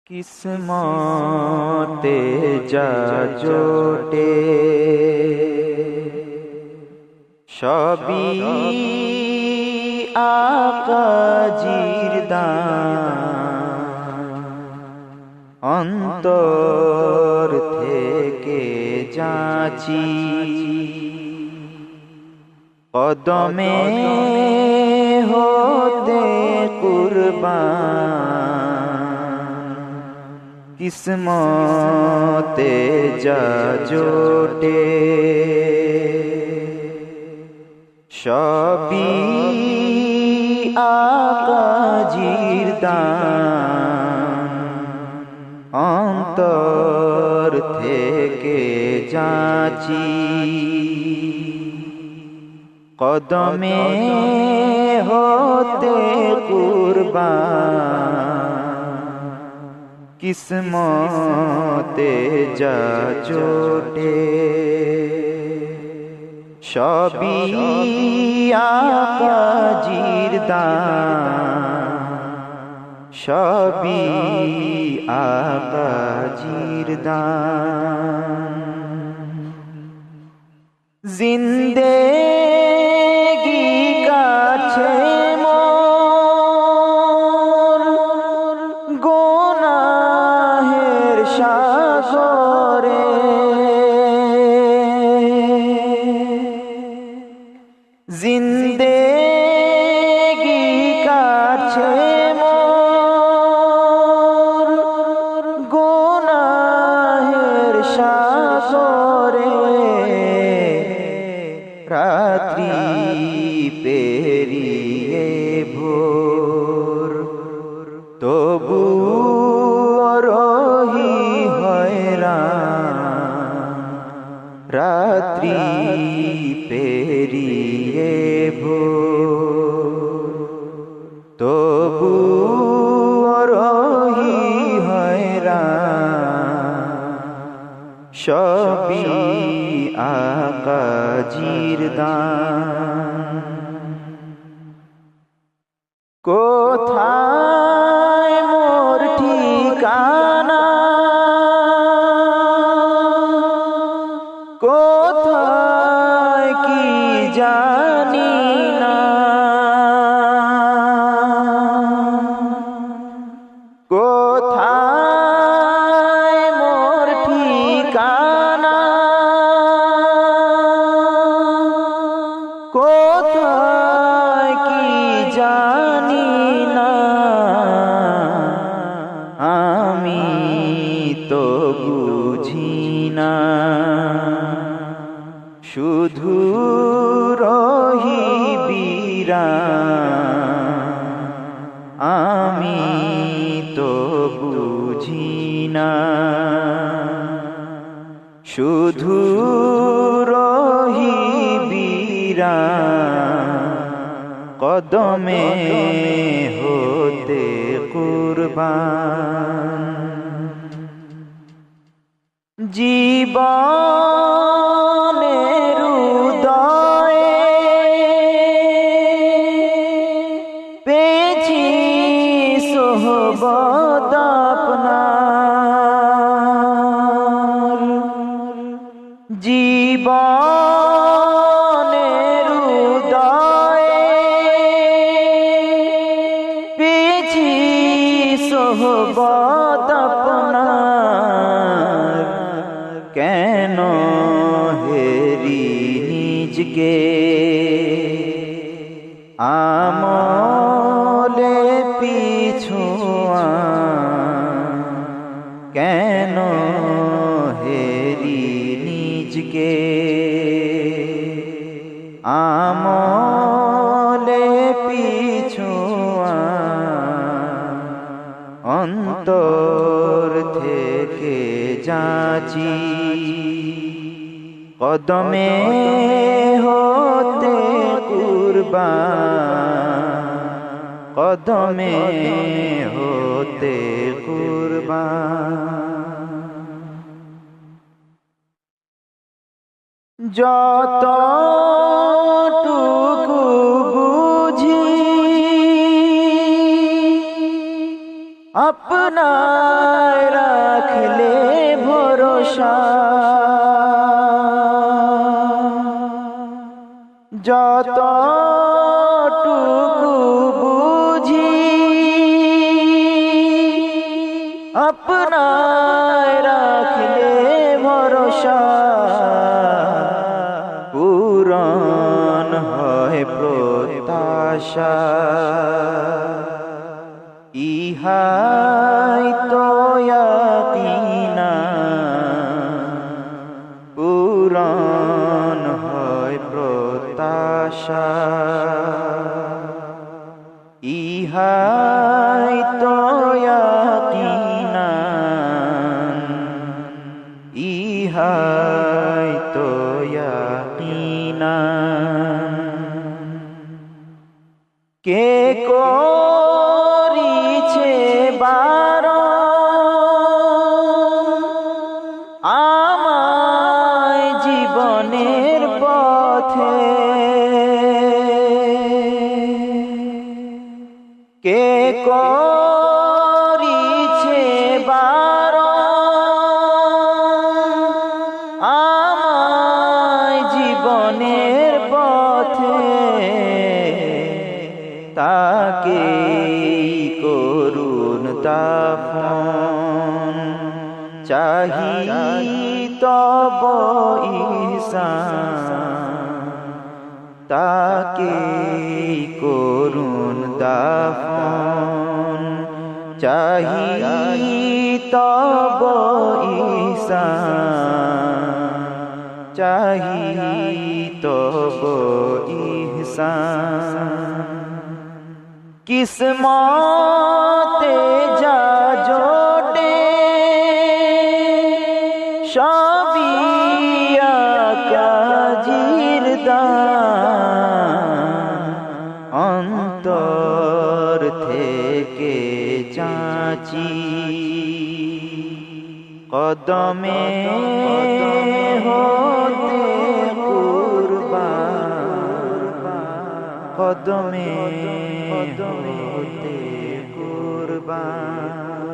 কিসমতে যা জোটে সবই আকাজির দান, অন্তর থেকে যাচি কদমে হতে কুরবান। কিসমতে যা জোটে সবই আকাজির দান, অন্তর থেকে যাচি কদমে হতে কুরবান। কিসমতে যা জোটে সবই আকাজির দান, সবই আকাজির দান। জিন্দেগি কাছে মোর গুনাহের সাগরে, জিন্দেগি কাছে মোর গুনাহের সাগরে। রাত্রি পেরিয়ে ভোর তবু রহি হয়রান। রাত্রি পেরিয়ে ভোর তবু রহি হয়রান। সবই আকাজির দান। কোথায় মোর ঠিকানা, কোথায় কি জানি না। কোথায় মোর ঠিকানা, কোথায় কি জানি না। আমি তো বুঝি না, শুধু রহি বিরান। আমি তো বুঝি না, শুধু রহি বিরান। কদমে হতে কুরবান। জীবনের উদয়ে পেয়েছি সোহবত আপনার। জীবনের উদয়ে পেয়েছি সোহবত আপনার। কেন হেরি নিজকে আমলে পিছুয়ান। কেন হেরি নিজকে আমলে পিছুয়ান। অন্তর থেকে যাচি কদমে হতে কুরবান। কদমে হতে কুরবান। যতটুকু বুঝি अपना আপনায় রাখলে ভরসা, যতটুকু বুঝি আপনায় রাখলে ভরসা, পূরণ হয় প্রত্যাশা। ইহাই তো ইয়াকিনা, পূরণ হয় প্রত্যাশা। ইহাই তো ইয়াকিনা, ইহাই তো ইয়াকিনা। কে করিছে বারণ আমায় জীবনের পথে, কে করিছে বারণ আমায় জীবনের পথে, তাকে করুন দাফন, চাহি তব ইহসান, তাকে করুন দাফন, চাহি তব ইহসান, চাহি তব ইহসান। কিসমতে যা জোটে সবই আকাজির দান, অন্তর থেকে চাচি কদমে হতে কুরবান, কদমে হতে কুরবান।